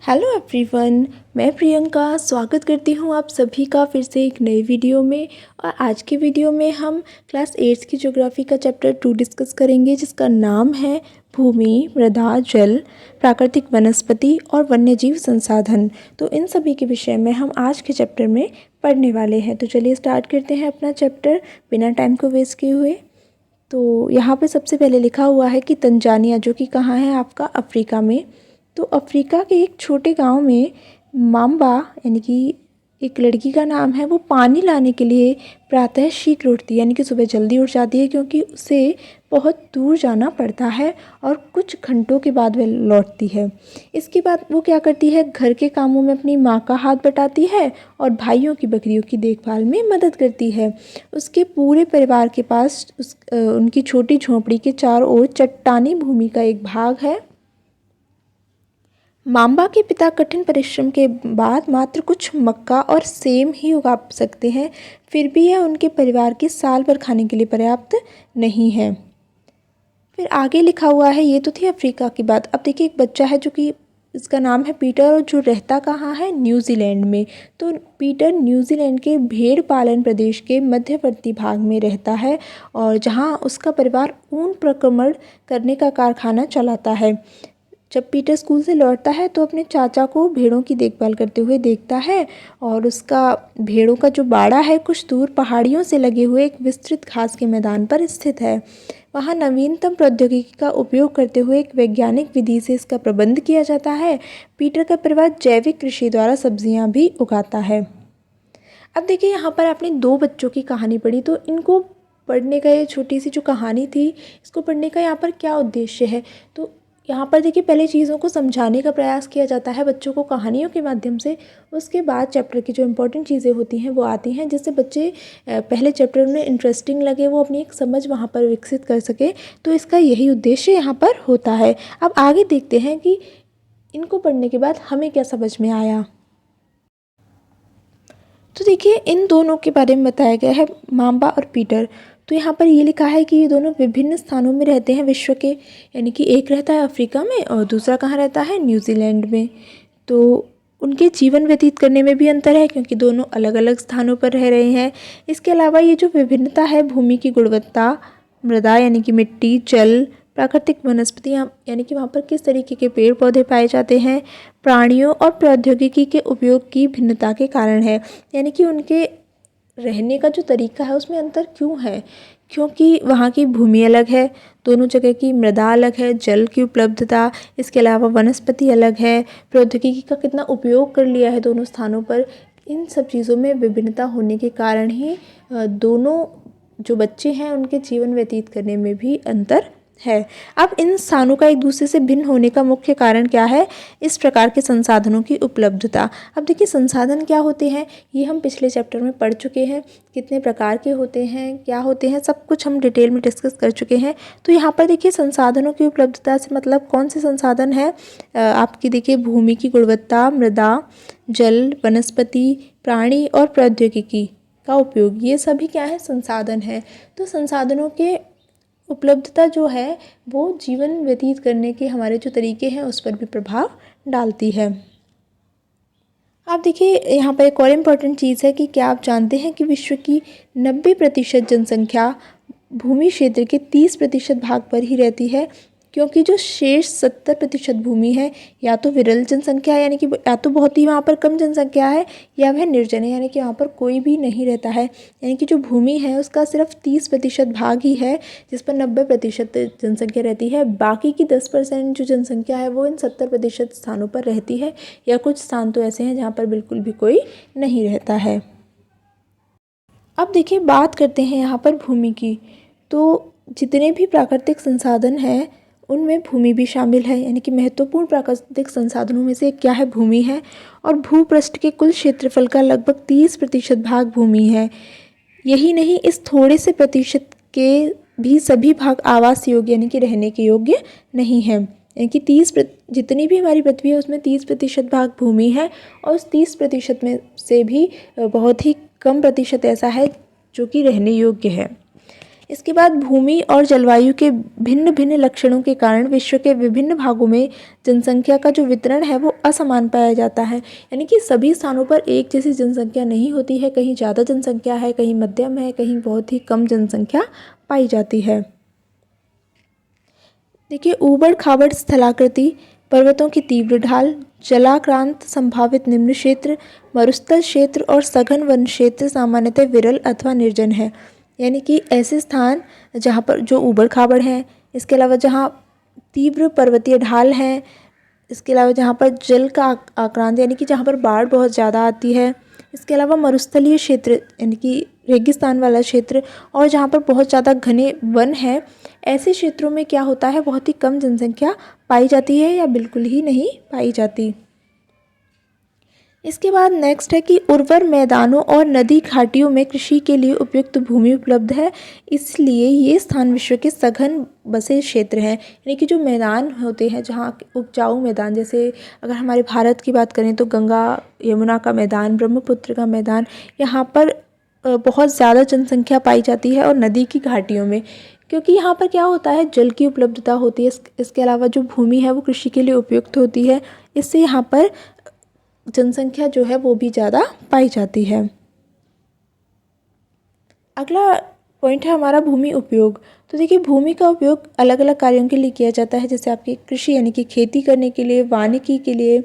Hello everyone, मैं प्रियंका स्वागत करती हूँ आप सभी का फिर से एक नए वीडियो में। और आज के वीडियो में हम क्लास 8 की ज्योग्राफी का चैप्टर 2 डिस्कस करेंगे, जिसका नाम है भूमि, मृदा, जल, प्राकृतिक वनस्पति और वन्यजीव संसाधन। तो इन सभी के विषय में हम आज के चैप्टर में पढ़ने वाले हैं। तो चलिए स्टार्ट करते हैं अपना चैप्टर बिना टाइम को वेस्ट किए हुए। तो यहाँ पे सबसे पहले लिखा हुआ है कि तंजानिया, जो कि कहाँ है आपका अफ्रीका में। तो अफ्रीका के एक छोटे गांव में माम्बा यानी कि एक लड़की का नाम है, वो पानी लाने के लिए प्रातः शीघ्र उठती है, यानी कि सुबह जल्दी उठ जाती है, क्योंकि उसे बहुत दूर जाना पड़ता है और कुछ घंटों के बाद वह लौटती है। इसके बाद वो क्या करती है, घर के कामों में अपनी माँ का हाथ बटाती है और भाइयों की बकरियों की देखभाल में मदद करती है। उसके पूरे परिवार के पास उनकी छोटी झोंपड़ी के चारों ओर चट्टानी भूमि का एक भाग है। माम्बा के पिता कठिन परिश्रम के बाद मात्र कुछ मक्का और सेम ही उगा सकते हैं, फिर भी यह उनके परिवार के साल भर खाने के लिए पर्याप्त नहीं है। फिर आगे लिखा हुआ है, ये तो थी अफ्रीका की बात। अब देखिए एक बच्चा है जो कि इसका नाम है पीटर, और जो रहता कहाँ है, न्यूजीलैंड में। तो पीटर न्यूजीलैंड के भेड़ पालन प्रदेश के मध्यवर्ती भाग में रहता है, और जहाँ उसका परिवार ऊन प्रक्रमण करने का कारखाना चलाता है। जब पीटर स्कूल से लौटता है तो अपने चाचा को भेड़ों की देखभाल करते हुए देखता है, और उसका भेड़ों का जो बाड़ा है कुछ दूर पहाड़ियों से लगे हुए एक विस्तृत घास के मैदान पर स्थित है। वहाँ नवीनतम प्रौद्योगिकी का उपयोग करते हुए एक वैज्ञानिक विधि से इसका प्रबंध किया जाता है। पीटर का परिवार जैविक कृषि द्वारा सब्जियाँ भी उगाता है। अब देखिए यहाँ पर आपने दो बच्चों की कहानी पढ़ी, तो इनको पढ़ने का, ये छोटी सी जो कहानी थी, इसको पढ़ने का यहाँ पर क्या उद्देश्य है। तो यहाँ पर देखिए पहले चीज़ों को समझाने का प्रयास किया जाता है बच्चों को कहानियों के माध्यम से। उसके बाद चैप्टर की जो इम्पोर्टेंट चीज़ें होती हैं वो आती हैं, जिससे बच्चे पहले चैप्टर में इंटरेस्टिंग लगे, वो अपनी एक समझ वहाँ पर विकसित कर सके। तो इसका यही उद्देश्य यहाँ पर होता है। अब आगे देखते हैं कि इनको पढ़ने के बाद हमें क्या समझ में आया। तो देखिए इन दोनों के बारे में बताया गया है, माम्बा और पीटर। तो यहाँ पर ये लिखा है कि ये दोनों विभिन्न स्थानों में रहते हैं विश्व के, यानी कि एक रहता है अफ्रीका में और दूसरा कहाँ रहता है, न्यूजीलैंड में। तो उनके जीवन व्यतीत करने में भी अंतर है, क्योंकि दोनों अलग अलग स्थानों पर रह रहे हैं। इसके अलावा ये जो विभिन्नता है, भूमि की गुणवत्ता, मृदा यानी कि मिट्टी, जल, प्राकृतिक वनस्पतियाँ यानी कि वहाँ पर किस तरीके के पेड़ पौधे पाए जाते हैं, प्राणियों और प्रौद्योगिकी के उपयोग की भिन्नता के कारण है। यानी कि उनके रहने का जो तरीका है उसमें अंतर क्यों है, क्योंकि वहाँ की भूमि अलग है, दोनों जगह की मृदा अलग है, जल की उपलब्धता, इसके अलावा वनस्पति अलग है, प्रौद्योगिकी का कितना उपयोग कर लिया है दोनों स्थानों पर। इन सब चीज़ों में विभिन्नता होने के कारण ही दोनों जो बच्चे हैं उनके जीवन व्यतीत करने में भी अंतर है। अब इन स्थानों का एक दूसरे से भिन्न होने का मुख्य कारण क्या है, इस प्रकार के संसाधनों की उपलब्धता। अब देखिए संसाधन क्या होते हैं, ये हम पिछले चैप्टर में पढ़ चुके हैं, कितने प्रकार के होते हैं, क्या होते हैं, सब कुछ हम डिटेल में डिस्कस कर चुके हैं। तो यहाँ पर देखिए संसाधनों की उपलब्धता से मतलब कौन से संसाधन है, आपकी देखिए भूमि की गुणवत्ता, मृदा, जल, वनस्पति, प्राणी और प्रौद्योगिकी का उपयोग, ये सभी क्या है, संसाधन है। तो संसाधनों के उपलब्धता जो है वो जीवन व्यतीत करने के हमारे जो तरीके हैं उस पर भी प्रभाव डालती है। आप देखिए यहाँ पर एक और इम्पॉर्टेंट चीज़ है कि क्या आप जानते हैं कि विश्व की 90% जनसंख्या भूमि क्षेत्र के 30% भाग पर ही रहती है, क्योंकि जो शेष 70% भूमि है या तो विरल जनसंख्या है, यानी कि या तो बहुत ही वहाँ पर कम जनसंख्या है, या वह निर्जन है, यानी कि वहाँ पर कोई भी नहीं रहता है। यानी कि जो भूमि है उसका सिर्फ 30% भाग ही है जिस पर 90% जनसंख्या रहती है। बाकी की 10% जो जनसंख्या है वो इन 70% स्थानों पर रहती है, या कुछ स्थान तो ऐसे हैं जहाँ पर बिल्कुल भी कोई नहीं रहता है। अब देखिए बात करते हैं यहाँ पर भूमि की। तो जितने भी प्राकृतिक संसाधन हैं उनमें भूमि भी शामिल है, यानी कि महत्वपूर्ण प्राकृतिक संसाधनों में से क्या है, भूमि है। और भूपृष्ठ के कुल क्षेत्रफल का लगभग 30% भाग भूमि है। यही नहीं, इस थोड़े से प्रतिशत के भी सभी भाग आवास योग्य यानी कि रहने के योग्य नहीं है। यानी कि जितनी भी हमारी पृथ्वी है उसमें 30% भाग भूमि है, और उस 30% में से भी बहुत ही कम प्रतिशत ऐसा है जो कि रहने योग्य है। इसके बाद भूमि और जलवायु के भिन्न भिन्न लक्षणों के कारण विश्व के विभिन्न भागों में जनसंख्या का जो वितरण है वो असमान पाया जाता है। यानी कि सभी स्थानों पर एक जैसी जनसंख्या नहीं होती है, कहीं ज़्यादा जनसंख्या है, कहीं मध्यम है, कहीं बहुत ही कम जनसंख्या पाई जाती है। देखिए, ऊबड़ खाबड़ स्थलाकृति, पर्वतों की तीव्र ढाल, जलाक्रांत संभावित निम्न क्षेत्र, मरुस्थल क्षेत्र और सघन वन क्षेत्र सामान्यतः विरल अथवा निर्जन है। यानी कि ऐसे स्थान जहाँ पर जो ऊबड़ खाबड़ हैं, इसके अलावा जहाँ तीव्र पर्वतीय ढाल हैं, इसके अलावा जहाँ पर जल का आक्रांत यानी कि जहाँ पर बाढ़ बहुत ज़्यादा आती है, इसके अलावा मरुस्थलीय क्षेत्र यानी कि रेगिस्तान वाला क्षेत्र, और जहाँ पर बहुत ज़्यादा घने वन हैं, ऐसे क्षेत्रों में क्या होता है, बहुत ही कम जनसंख्या पाई जाती है या बिल्कुल ही नहीं पाई जाती। इसके बाद नेक्स्ट है कि उर्वर मैदानों और नदी घाटियों में कृषि के लिए उपयुक्त भूमि उपलब्ध है, इसलिए ये स्थान विश्व के सघन बसे क्षेत्र हैं। यानी कि जो मैदान होते हैं, जहाँ उपजाऊ मैदान, जैसे अगर हमारे भारत की बात करें तो गंगा यमुना का मैदान, ब्रह्मपुत्र का मैदान, यहाँ पर बहुत ज़्यादा जनसंख्या पाई जाती है, और नदी की घाटियों में, क्योंकि यहाँ पर क्या होता है, जल की उपलब्धता होती है। इसके अलावा जो भूमि है वो कृषि के लिए उपयुक्त होती है, इससे यहाँ पर जनसंख्या जो है वो भी ज़्यादा पाई जाती है। अगला पॉइंट है हमारा भूमि उपयोग। तो देखिए, भूमि का उपयोग अलग अलग कार्यों के लिए किया जाता है, जैसे आपकी कृषि यानी कि खेती करने के लिए, वानिकी के लिए,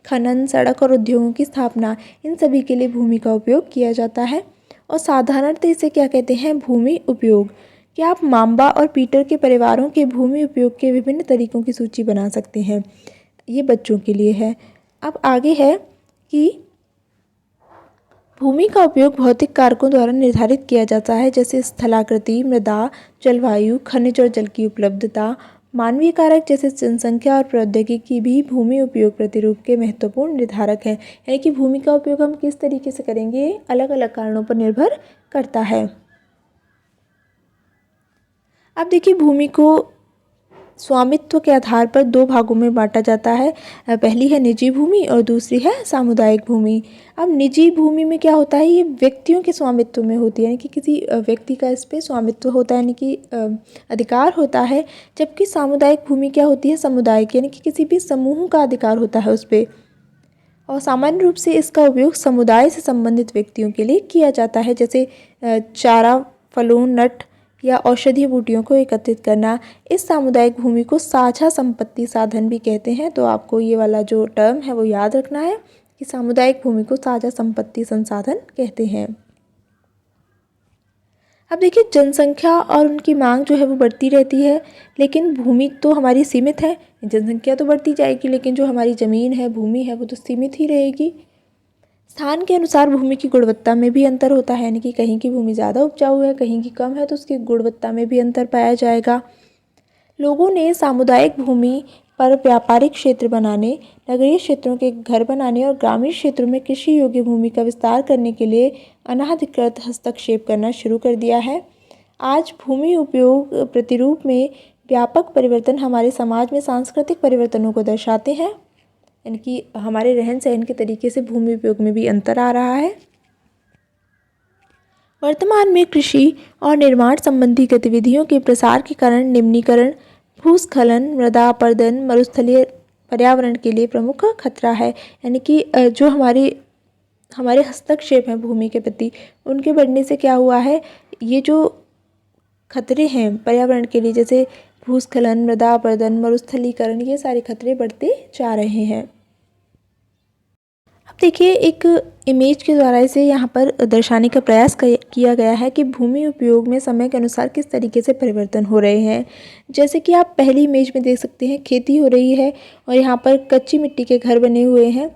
खनन, सड़क और उद्योगों की स्थापना, इन सभी के लिए भूमि का उपयोग किया जाता है। और साधारणतः इसे क्या कहते हैं, भूमि उपयोग। क्या आप माम्बा और पीटर के परिवारों के भूमि उपयोग के विभिन्न तरीकों की सूची बना सकते हैं? ये बच्चों के लिए है। अब आगे है कि भूमि का उपयोग भौतिक कारकों द्वारा निर्धारित किया जाता है, जैसे स्थलाकृति, मृदा, जलवायु, खनिज और जल की उपलब्धता। मानवीय कारक जैसे जनसंख्या और प्रौद्योगिकी भी भूमि उपयोग प्रतिरूप के महत्वपूर्ण निर्धारक हैं। यानी कि भूमि का उपयोग हम किस तरीके से करेंगे, अलग अलग कारणों पर निर्भर करता है। अब देखिए, भूमि को स्वामित्व के आधार पर दो भागों में बांटा जाता है। पहली है निजी भूमि और दूसरी है सामुदायिक भूमि। अब निजी भूमि में क्या होता है, ये व्यक्तियों के स्वामित्व में होती है, यानी कि किसी व्यक्ति का इस पे स्वामित्व होता है, यानी कि अधिकार होता है। जबकि सामुदायिक भूमि क्या होती है, समुदाय की, यानी कि किसी भी समूह का अधिकार होता है उस पर। और सामान्य रूप से इसका उपयोग समुदाय से संबंधित व्यक्तियों के लिए किया जाता है, जैसे चारा, फलों, नट या औषधीय बूटियों को एकत्रित करना। इस सामुदायिक भूमि को साझा संपत्ति साधन भी कहते हैं। तो आपको ये वाला जो टर्म है वो याद रखना है कि सामुदायिक भूमि को साझा संपत्ति संसाधन कहते हैं। अब देखिए, जनसंख्या और उनकी मांग जो है वो बढ़ती रहती है, लेकिन भूमि तो हमारी सीमित है। जनसंख्या तो बढ़ती जाएगी, लेकिन जो हमारी ज़मीन है, भूमि है, वो तो सीमित ही रहेगी। स्थान के अनुसार भूमि की गुणवत्ता में भी अंतर होता है, यानी कि कहीं की भूमि ज़्यादा उपजाऊ है, कहीं की कम है, तो उसकी गुणवत्ता में भी अंतर पाया जाएगा। लोगों ने सामुदायिक भूमि पर व्यापारिक क्षेत्र बनाने, नगरीय क्षेत्रों के घर बनाने और ग्रामीण क्षेत्रों में कृषि योग्य भूमि का विस्तार करने के लिए अनाधिकृत हस्तक्षेप करना शुरू कर दिया है। आज भूमि उपयोग प्रतिरूप में व्यापक परिवर्तन हमारे समाज में सांस्कृतिक परिवर्तनों को दर्शाते हैं, यानी कि हमारे रहन सहन के तरीके से भूमि उपयोग में भी अंतर आ रहा है। वर्तमान में कृषि और निर्माण संबंधी गतिविधियों के प्रसार के कारण निम्नीकरण, भूस्खलन, मृदा अपरदन, मरुस्थलीय पर्यावरण के लिए प्रमुख खतरा है। यानी कि जो हमारे हस्तक्षेप हैं भूमि के प्रति, उनके बढ़ने से क्या हुआ है, ये जो खतरे हैं पर्यावरण के लिए, जैसे भूस्खलन, मृदा अपरदन, मरुस्थलीकरण, ये सारे खतरे बढ़ते जा रहे हैं। अब देखिए, एक इमेज के द्वारा इसे यहाँ पर दर्शाने का प्रयास किया गया है कि भूमि उपयोग में समय के अनुसार किस तरीके से परिवर्तन हो रहे हैं। जैसे कि आप पहली इमेज में देख सकते हैं, खेती हो रही है और यहाँ पर कच्ची मिट्टी के घर बने हुए हैं।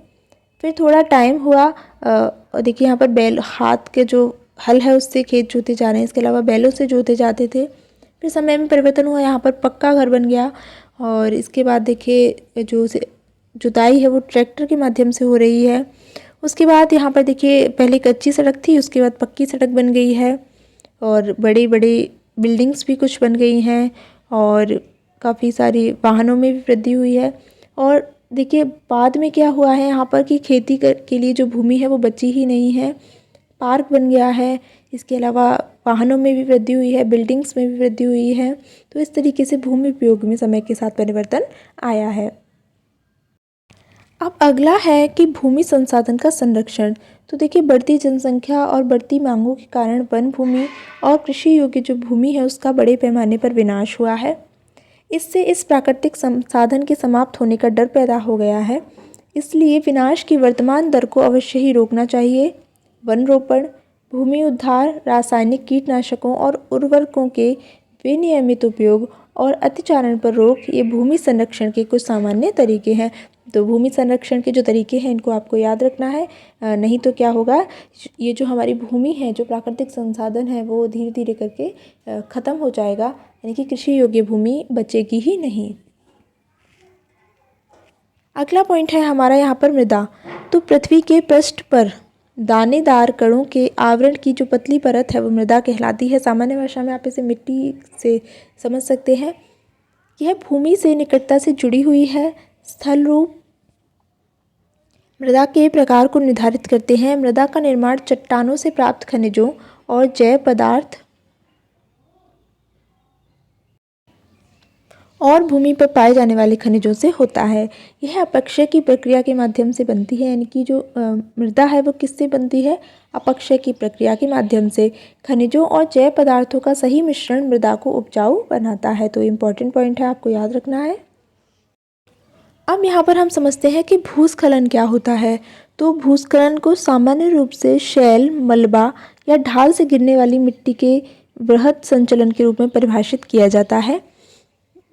फिर थोड़ा टाइम हुआ और देखिए यहाँ पर बैल, हाथ के जो हल है उससे खेत जोते जा रहे हैं, इसके अलावा बैलों से जोते जाते थे। फिर समय में परिवर्तन हुआ, यहाँ पर पक्का घर बन गया, और इसके बाद देखिए जो जुताई है वो ट्रैक्टर के माध्यम से हो रही है। उसके बाद यहाँ पर देखिए, पहले कच्ची सड़क थी, उसके बाद पक्की सड़क बन गई है, और बड़ी बड़ी बिल्डिंग्स भी कुछ बन गई हैं, और काफ़ी सारी वाहनों में भी वृद्धि हुई है। और देखिए बाद में क्या हुआ है यहाँ पर कि खेती के लिए जो भूमि है वो बची ही नहीं है, पार्क बन गया है। इसके अलावा वाहनों में भी वृद्धि हुई है, बिल्डिंग्स में भी वृद्धि हुई है। तो इस तरीके से भूमि उपयोग में समय के साथ परिवर्तन आया है। अब अगला है कि भूमि संसाधन का संरक्षण। तो देखिए, बढ़ती जनसंख्या और बढ़ती मांगों के कारण वन भूमि और कृषि योग्य जो भूमि है उसका बड़े पैमाने पर विनाश हुआ है। इससे इस प्राकृतिक संसाधन के समाप्त होने का डर पैदा हो गया है। इसलिए विनाश की वर्तमान दर को अवश्य ही रोकना चाहिए। वन रोपण, भूमि उद्धार, रासायनिक कीटनाशकों और उर्वरकों के विनियमित उपयोग और अतिचारण पर रोक, ये भूमि संरक्षण के कुछ सामान्य तरीके हैं। तो भूमि संरक्षण के जो तरीके हैं इनको आपको याद रखना है, नहीं तो क्या होगा, ये जो हमारी भूमि है, जो प्राकृतिक संसाधन है, वो धीरे धीरे करके ख़त्म हो जाएगा, यानी कि कृषि योग्य भूमि बचेगी ही नहीं। अगला पॉइंट है हमारा यहाँ पर मृदा। तो पृथ्वी के पृष्ठ पर दानेदार कणों के आवरण की जो पतली परत है वो मृदा कहलाती है। सामान्य भाषा में आप इसे मिट्टी से समझ सकते हैं। यह भूमि से निकटता से जुड़ी हुई है। स्थल रूप मृदा के प्रकार को निर्धारित करते हैं। मृदा का निर्माण चट्टानों से प्राप्त खनिजों और जैव पदार्थ और भूमि पर पाए जाने वाले खनिजों से होता है। यह अपक्षय की प्रक्रिया के माध्यम से बनती है, यानी कि जो मृदा है वो किससे बनती है, अपक्षय की प्रक्रिया के माध्यम से। खनिजों और जैव पदार्थों का सही मिश्रण मृदा को उपजाऊ बनाता है। तो इम्पॉर्टेंट पॉइंट है, आपको याद रखना है। अब यहाँ पर हम समझते हैं कि भूस्खलन क्या होता है। तो भूस्खलन को सामान्य रूप से शैल, मलबा या ढाल से गिरने वाली मिट्टी के बृहद संचलन के रूप में परिभाषित किया जाता है।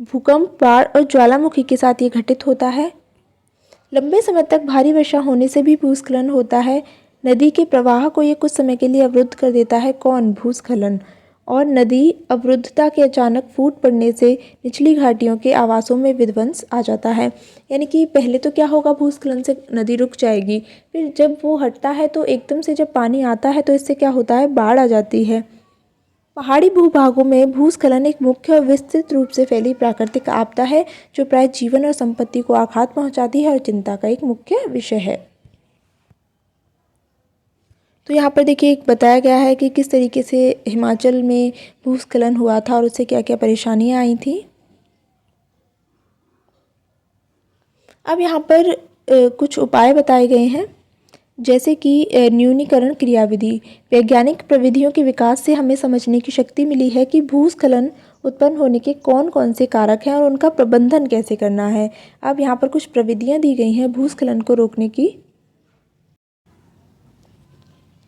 भूकंप, बाढ़ और ज्वालामुखी के साथ ये घटित होता है। लंबे समय तक भारी वर्षा होने से भी भूस्खलन होता है। नदी के प्रवाह को ये कुछ समय के लिए अवरुद्ध कर देता है। कौन? भूस्खलन। और नदी अवरुद्धता के अचानक फूट पड़ने से निचली घाटियों के आवासों में विध्वंस आ जाता है। यानी कि पहले तो क्या होगा, भूस्खलन से नदी रुक जाएगी, फिर जब वो हटता है तो एकदम से जब पानी आता है तो इससे क्या होता है, बाढ़ आ जाती है। पहाड़ी भूभागों में भूस्खलन एक मुख्य और विस्तृत रूप से फैली प्राकृतिक आपदा है जो प्राय जीवन और संपत्ति को आघात पहुंचाती है और चिंता का एक मुख्य विषय है। तो यहाँ पर देखिए एक बताया गया है कि किस तरीके से हिमाचल में भूस्खलन हुआ था और उससे क्या क्या परेशानियाँ आई थी। अब यहाँ पर कुछ उपाय बताए गए हैं, जैसे कि न्यूनीकरण क्रियाविधि। वैज्ञानिक प्रविधियों के विकास से हमें समझने की शक्ति मिली है कि भूस्खलन उत्पन्न होने के कौन कौन से कारक हैं और उनका प्रबंधन कैसे करना है। अब यहाँ पर कुछ प्रविधियाँ दी गई हैं भूस्खलन को रोकने की,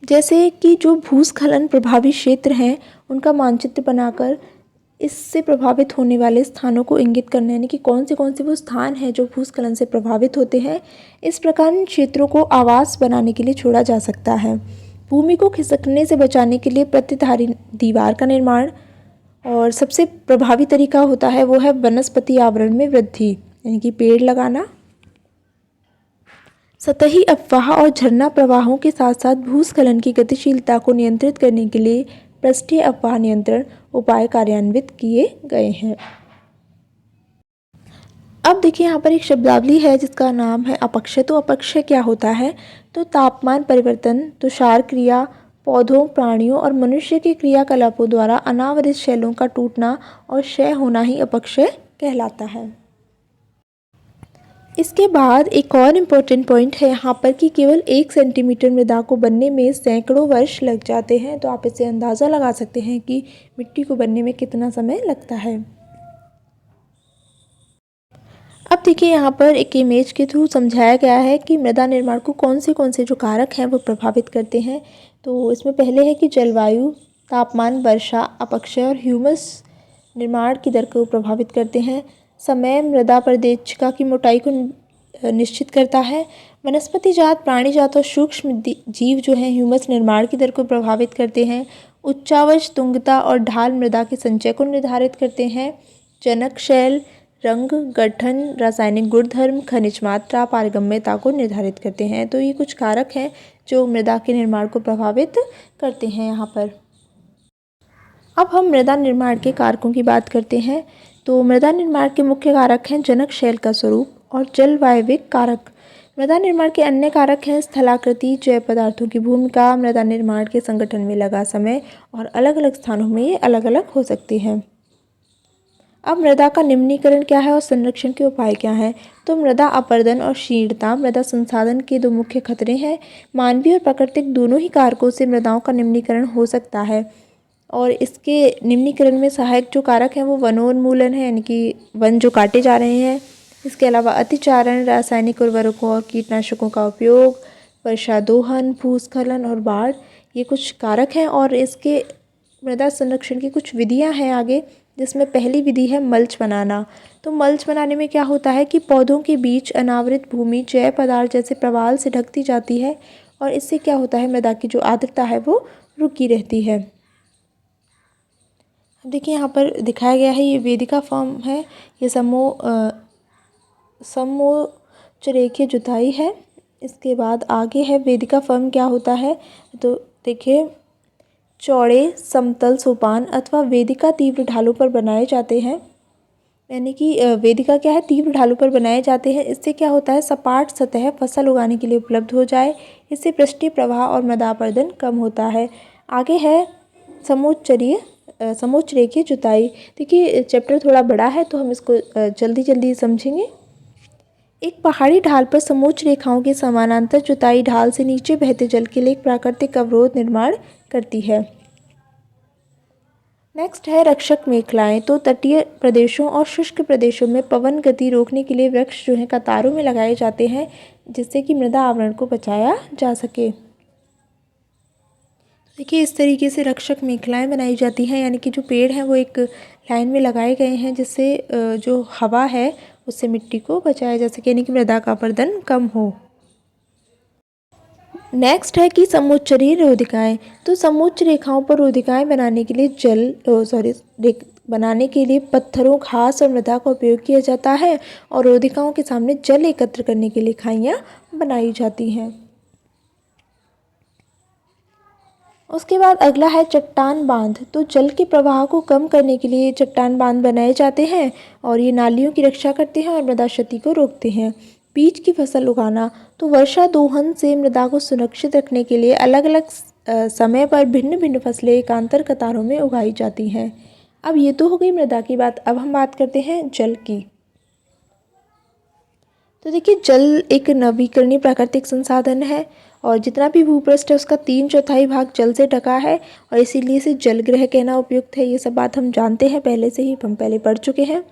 जैसे कि जो भूस्खलन प्रभावित क्षेत्र हैं उनका मानचित्र बनाकर इससे प्रभावित होने वाले स्थानों को इंगित करना, यानी कि कौन से वो स्थान हैं जो भूस्खलन से प्रभावित होते हैं। इस प्रकार इन क्षेत्रों को आवास बनाने के लिए छोड़ा जा सकता है। भूमि को खिसकने से बचाने के लिए प्रतिधारी दीवार का निर्माण, और सबसे प्रभावी तरीका होता है वो है वनस्पति आवरण में वृद्धि, यानी कि पेड़ लगाना। सतही अफवाह और झरना प्रवाहों के साथ साथ भूस्खलन की गतिशीलता को नियंत्रित करने के लिए पृष्ठीय अफवाह नियंत्रण उपाय कार्यान्वित किए गए हैं। अब देखिए यहाँ पर एक शब्दावली है जिसका नाम है अपक्षय। तो अपक्षय क्या होता है? तो तापमान परिवर्तन, तुषार क्रिया, पौधों, प्राणियों और मनुष्य के क्रियाकलापों द्वारा अनावृत शैलों का टूटना और क्षय होना ही अपक्षय कहलाता है। इसके बाद एक और इम्पोर्टेंट पॉइंट है यहाँ पर कि केवल 1 सेंटीमीटर मृदा को बनने में सैकड़ों वर्ष लग जाते हैं। तो आप इससे अंदाज़ा लगा सकते हैं कि मिट्टी को बनने में कितना समय लगता है। अब देखिए यहाँ पर एक इमेज के थ्रू समझाया गया है कि मृदा निर्माण को कौन से जो कारक हैं वो प्रभावित करते हैं। तो इसमें पहले है कि जलवायु, तापमान, वर्षा, अपक्षय और ह्यूमस निर्माण की दर को प्रभावित करते हैं। समय मृदा प्रदेशिका की मोटाई को निश्चित करता है। वनस्पति जात, प्राणी जात और सूक्ष्म जीव जो हैं ह्यूमस निर्माण की दर को प्रभावित करते हैं। उच्चावच, तुंगता और ढाल मृदा के संचय को निर्धारित करते हैं। जनक शैल, रंग, गठन, रासायनिक गुणधर्म, खनिज मात्रा, पारगम्यता को निर्धारित करते हैं। तो ये कुछ कारक हैं जो मृदा के निर्माण को प्रभावित करते हैं यहाँ पर। अब हम मृदा निर्माण के कारकों की बात करते हैं। तो मृदा निर्माण के मुख्य कारक हैं जनक शैल का स्वरूप और जलवायविक कारक। मृदा निर्माण के अन्य कारक हैं स्थलाकृति, जैव पदार्थों की भूमिका, मृदा निर्माण के संगठन में लगा समय और अलग अलग स्थानों में ये अलग अलग हो सकती हैं। अब मृदा का निम्नीकरण क्या है और संरक्षण के उपाय क्या हैं? तो मृदा अपरदन और क्षीणता मृदा संसाधन के दो मुख्य खतरे हैं। मानवीय और प्राकृतिक दोनों ही कारकों से मृदाओं का निम्नीकरण हो सकता है और इसके निम्नीकरण में सहायक जो कारक हैं वो वनोन्मूलन है, यानी कि वन जो काटे जा रहे हैं। इसके अलावा अतिचारण, रासायनिक उर्वरकों और कीटनाशकों का उपयोग, वर्षा दोहन, भूस्खलन और बाढ़, ये कुछ कारक हैं। और इसके मृदा संरक्षण की कुछ विधियां हैं आगे, जिसमें पहली विधि है मल्च बनाना। तो मल्च बनाने में क्या होता है कि पौधों के बीच अनावृत भूमि जैव पदार्थ जैसे प्रवाल से ढकती जाती है और इससे क्या होता है, मृदा की जो आर्द्रता है वो रुकी रहती है। अब देखिए यहाँ पर दिखाया गया है, ये वेदिका फॉर्म है, ये समोच्चरेखीय जुताई है। इसके बाद आगे है वेदिका फॉर्म क्या होता है, तो देखिए चौड़े समतल सोपान अथवा वेदिका तीव्र ढालों पर बनाए जाते हैं, यानी कि वेदिका क्या है, तीव्र ढालों पर बनाए जाते हैं। इससे क्या होता है, सपाट सतह फसल उगाने के लिए उपलब्ध हो जाए। इससे पृष्ठीय प्रवाह और मृदा अपरदन कम होता है। आगे है समोच्चरेखीय जुताई। देखिए चैप्टर थोड़ा बड़ा है तो हम इसको जल्दी समझेंगे। एक पहाड़ी ढाल पर समोच्च रेखाओं के समानांतर जुताई ढाल से नीचे बहते जल के लिए एक प्राकृतिक अवरोध निर्माण करती है। नेक्स्ट है रक्षक मेखलाएं। तो तटीय प्रदेशों और शुष्क प्रदेशों में पवन गति रोकने के लिए वृक्ष जो है कतारों में लगाए जाते हैं, जिससे कि मृदा आवरण को बचाया जा सके। देखिए इस तरीके से रक्षक मेखलाएं बनाई जाती हैं, यानी कि जो पेड़ हैं वो एक लाइन में लगाए गए हैं, जिससे जो हवा है उससे मिट्टी को बचाया जा सके, यानी कि मृदा का अपरदन कम हो। नेक्स्ट है कि समोच्चरीय रोधिकाएं। तो समोच्च रेखाओं पर रोधिकाएं बनाने के लिए बनाने के लिए पत्थरों, घास और मृदा का उपयोग किया जाता है और रोधिकाओं के सामने जल एकत्र करने के लिए खाइयां बनाई जाती हैं। उसके बाद अगला है चट्टान बांध। तो जल के प्रवाह को कम करने के लिए चट्टान बांध बनाए जाते हैं और ये नालियों की रक्षा करते हैं और मृदा क्षति को रोकते हैं। बीज की फसल उगाना। तो वर्षा दोहन से मृदा को सुरक्षित रखने के लिए अलग अलग समय पर भिन्न भिन्न फसलें एकांतर कतारों में उगाई जाती हैं। अब ये तो हो गई मृदा की बात। अब हम बात करते हैं जल की। तो देखिए जल एक नवीकरणीय प्राकृतिक संसाधन है और जितना भी भूपृष्ठ है उसका 3/4 भाग जल से ढका है और इसीलिए इसे जलग्रह कहना उपयुक्त है। ये सब बात हम जानते हैं पहले से ही, हम पहले पढ़ चुके हैं।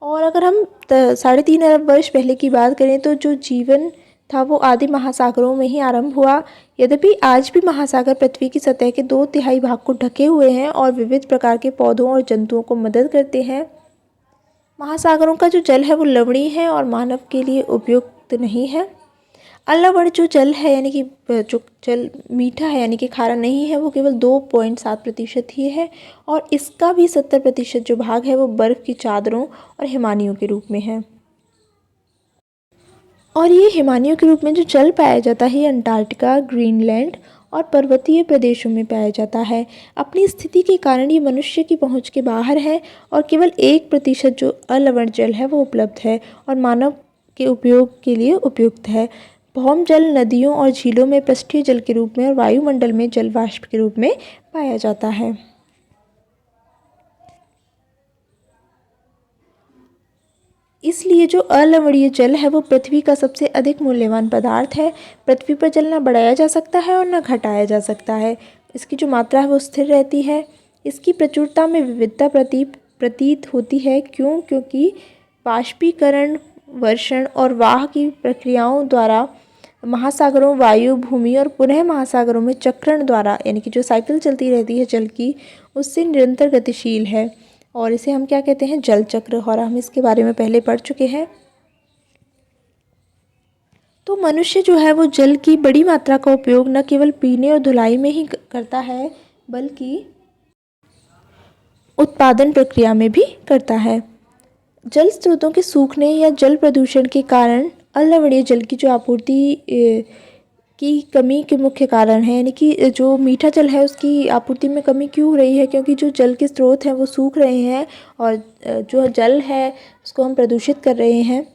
और अगर हम 3.5 अरब वर्ष पहले की बात करें तो जो जीवन था वो आदि महासागरों में ही आरंभ हुआ। यद्यपि आज भी महासागर पृथ्वी की सतह के 2/3 भाग को ढके हुए हैं और विविध प्रकार के पौधों और जंतुओं को मदद करते हैं। महासागरों का जो जल है वो लवणीय है और मानव के लिए उपयुक्त नहीं है। अम्लवर्ण जो जल है, यानी कि जो जल मीठा है यानी कि खारा नहीं है, वो केवल 2.7% ही है और इसका भी 70% जो भाग है वो बर्फ़ की चादरों और हिमानियों के रूप में है। और ये हिमानियों के रूप में जो जल पाया जाता है ये अंटार्कटिका, ग्रीनलैंड और पर्वतीय प्रदेशों में पाया जाता है। अपनी स्थिति के कारण ये मनुष्य की पहुंच के बाहर है और केवल 1% जो अलवण जल है वो उपलब्ध है और मानव के उपयोग के लिए उपयुक्त है। भौम जल नदियों और झीलों में पृष्ठीय जल के रूप में और वायुमंडल में जल वाष्प के रूप में पाया जाता है। इसलिए जो अलवणीय जल है वो पृथ्वी का सबसे अधिक मूल्यवान पदार्थ है। पृथ्वी पर जल न बढ़ाया जा सकता है और न घटाया जा सकता है। इसकी जो मात्रा है वो स्थिर रहती है। इसकी प्रचुरता में विविधता प्रतीत होती है। क्योंकि बाष्पीकरण, वर्षण और वाह की प्रक्रियाओं द्वारा महासागरों, वायु, भूमि और पुनः महासागरों में चक्रण द्वारा, यानी कि जो साइकिल चलती रहती है जल की, उससे निरंतर गतिशील है और इसे हम क्या कहते हैं, जल चक्र। और हम इसके बारे में पहले पढ़ चुके हैं। तो मनुष्य जो है वो जल की बड़ी मात्रा का उपयोग न केवल पीने और धुलाई में ही करता है बल्कि उत्पादन प्रक्रिया में भी करता है। जल स्रोतों के सूखने या जल प्रदूषण के कारण अलवणीय जल की जो आपूर्ति की कमी के मुख्य कारण है, यानी कि जो मीठा जल है उसकी आपूर्ति में कमी क्यों हो रही है, क्योंकि जो जल के स्रोत हैं वो सूख रहे हैं और जो जल है उसको हम प्रदूषित कर रहे हैं।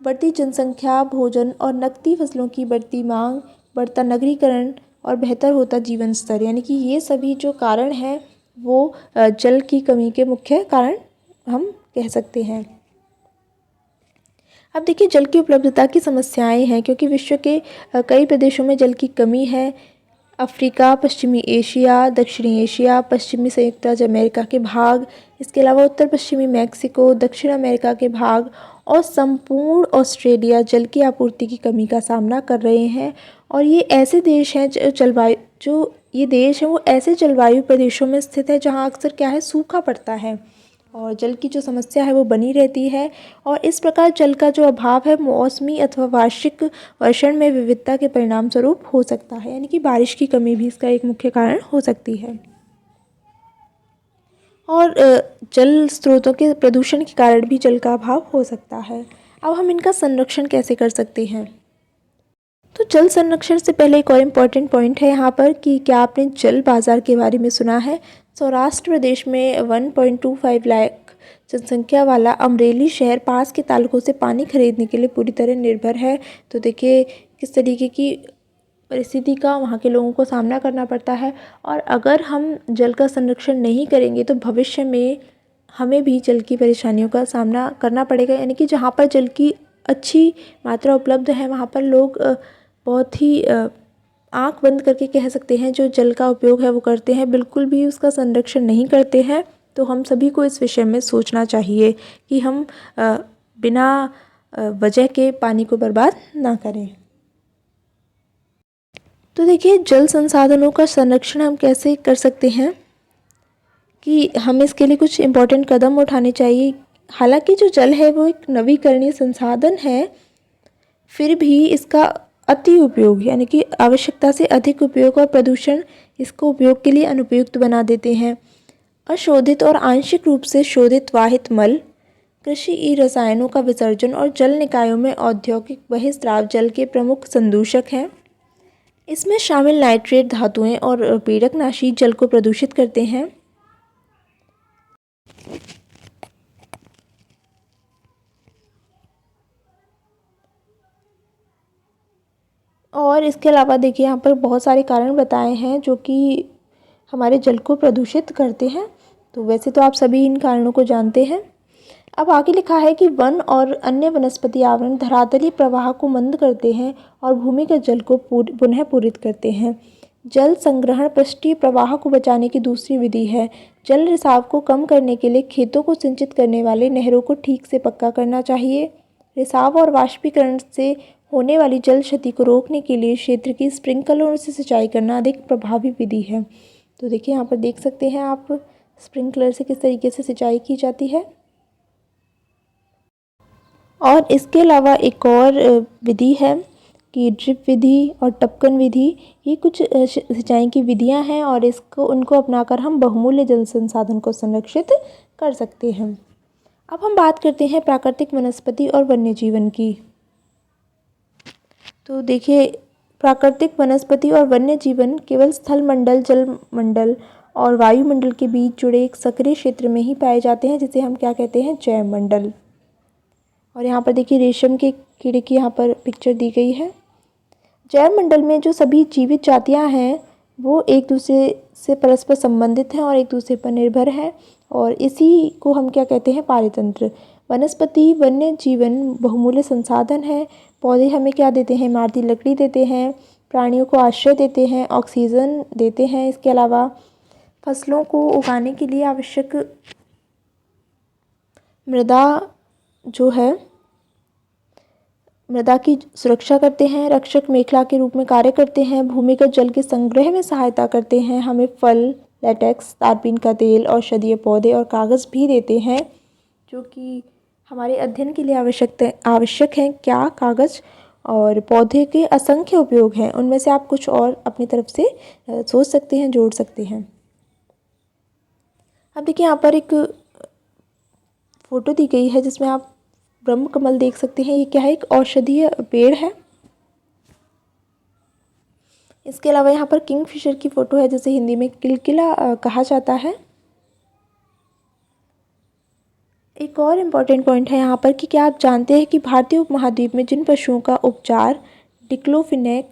बढ़ती जनसंख्या, भोजन और नकदी फसलों की बढ़ती मांग, बढ़ता नगरीकरण और बेहतर होता जीवन स्तर, यानी कि ये सभी जो कारण हैं वो जल की कमी के मुख्य कारण हम कह सकते हैं। अब देखिए जल की उपलब्धता की समस्याएं हैं, क्योंकि विश्व के कई प्रदेशों में जल की कमी है। अफ्रीका, पश्चिमी एशिया, दक्षिणी एशिया, पश्चिमी संयुक्त राज्य अमेरिका के भाग, इसके अलावा उत्तर पश्चिमी मैक्सिको, दक्षिण अमेरिका के भाग और संपूर्ण ऑस्ट्रेलिया जल की आपूर्ति की कमी का सामना कर रहे हैं। और ये ऐसे देश हैं जो ये देश है वो ऐसे जलवायु प्रदेशों में स्थित है जहाँ अक्सर क्या है, सूखा पड़ता है और जल की जो समस्या है वो बनी रहती है। और इस प्रकार जल का जो अभाव है मौसमी अथवा वार्षिक वर्षण में विविधता के परिणाम स्वरूप हो सकता है, यानी कि बारिश की कमी भी इसका एक मुख्य कारण हो सकती है। और जल स्रोतों के प्रदूषण के कारण भी जल का अभाव हो सकता है। अब हम इनका संरक्षण कैसे कर सकते हैं? तो जल संरक्षण से पहले एक और इम्पॉर्टेंट पॉइंट है यहाँ पर कि क्या आपने जल बाज़ार के बारे में सुना है? सौराष्ट्र प्रदेश में 1.25 लाख जनसंख्या वाला अमरेली शहर पास के तालुकों से पानी खरीदने के लिए पूरी तरह निर्भर है। तो देखिए किस तरीके की परिस्थिति का वहाँ के लोगों को सामना करना पड़ता है। और अगर हम जल का संरक्षण नहीं करेंगे तो भविष्य में हमें भी जल की परेशानियों का सामना करना पड़ेगा, यानी कि जहाँ पर जल की अच्छी मात्रा उपलब्ध है वहाँ पर लोग बहुत ही आँख बंद करके कह सकते हैं जो जल का उपयोग है वो करते हैं, बिल्कुल भी उसका संरक्षण नहीं करते हैं। तो हम सभी को इस विषय में सोचना चाहिए कि हम बिना वजह के पानी को बर्बाद ना करें। तो देखिए जल संसाधनों का संरक्षण हम कैसे कर सकते हैं कि हम इसके लिए कुछ इम्पोर्टेंट कदम उठाने चाहिए। हालांकि जो जल है वो एक नवीकरणीय संसाधन है, फिर भी इसका अति उपयोग यानी कि आवश्यकता से अधिक उपयोग और प्रदूषण इसको उपयोग के लिए अनुपयुक्त बना देते हैं। अशोधित और आंशिक रूप से शोधित वाहित मल, कृषि रसायनों का विसर्जन और जल निकायों में औद्योगिक बहिस्राव जल के प्रमुख संदूषक हैं। इसमें शामिल नाइट्रेट धातुएं और पीड़कनाशी जल को प्रदूषित करते हैं। और इसके अलावा देखिए यहाँ पर बहुत सारे कारण बताए हैं जो कि हमारे जल को प्रदूषित करते हैं। तो वैसे तो आप सभी इन कारणों को जानते हैं। अब आगे लिखा है कि वन और अन्य वनस्पति आवरण धरातलीय प्रवाह को मंद करते हैं और भूमिगत जल को पुनः पूरित करते हैं। जल संग्रहण पृष्ठीय प्रवाह को बचाने की दूसरी विधि है। जल रिसाव को कम करने के लिए खेतों को सिंचित करने वाले नहरों को ठीक से पक्का करना चाहिए। रिसाव और वाष्पीकरण से होने वाली जल क्षति को रोकने के लिए क्षेत्र की स्प्रिंकलरों से सिंचाई करना अधिक प्रभावी विधि है। तो देखिए यहाँ पर देख सकते हैं आप स्प्रिंकलर से किस तरीके से सिंचाई की जाती है। और इसके अलावा एक और विधि है कि ड्रिप विधि और टपकन विधि, ये कुछ सिंचाई की विधियां हैं और उनको अपनाकर हम बहुमूल्य जल संसाधन को संरक्षित कर सकते हैं। अब हम बात करते हैं प्राकृतिक वनस्पति और वन्य जीवन की। तो देखिए प्राकृतिक वनस्पति और वन्य जीवन केवल स्थल मंडल, जल मंडल और वायुमंडल के बीच जुड़े एक सक्रिय क्षेत्र में ही पाए जाते हैं, जिसे हम क्या कहते हैं, जैव मंडल। और यहाँ पर देखिए रेशम के कीड़े की यहाँ पर पिक्चर दी गई है। जैव मंडल में जो सभी जीवित जातियाँ हैं वो एक दूसरे से परस्पर संबंधित हैं और एक दूसरे पर निर्भर हैं, और इसी को हम क्या कहते हैं, पारितंत्र। वनस्पति वन्य जीवन बहुमूल्य संसाधन है। पौधे हमें क्या देते हैं, इमारती लकड़ी देते हैं, प्राणियों को आश्रय देते हैं, ऑक्सीजन देते हैं। इसके अलावा फसलों को उगाने के लिए आवश्यक मृदा जो है, मृदा की सुरक्षा करते हैं, रक्षक मेखला के रूप में कार्य करते हैं, भूमिगत जल के संग्रह में सहायता करते हैं, हमें फल, लेटेक्स, तारपीन का तेल, औषधीय पौधे और कागज़ भी देते हैं जो कि हमारे अध्ययन के लिए आवश्यक हैं। क्या कागज़ और पौधे के असंख्य उपयोग हैं, उनमें से आप कुछ और अपनी तरफ से सोच सकते हैं, जोड़ सकते हैं। अब देखिए यहाँ पर एक फ़ोटो दी गई है जिसमें आप ब्रह्म कमल देख सकते हैं। ये क्या है, एक औषधीय पेड़ है। इसके अलावा यहाँ पर किंगफिशर की फ़ोटो है जिसे हिंदी में किलकिला कहा जाता है। एक और इम्पॉर्टेंट पॉइंट है यहाँ पर कि क्या आप जानते हैं कि भारतीय उपमहाद्वीप में जिन पशुओं का उपचार डिक्लोफिनेक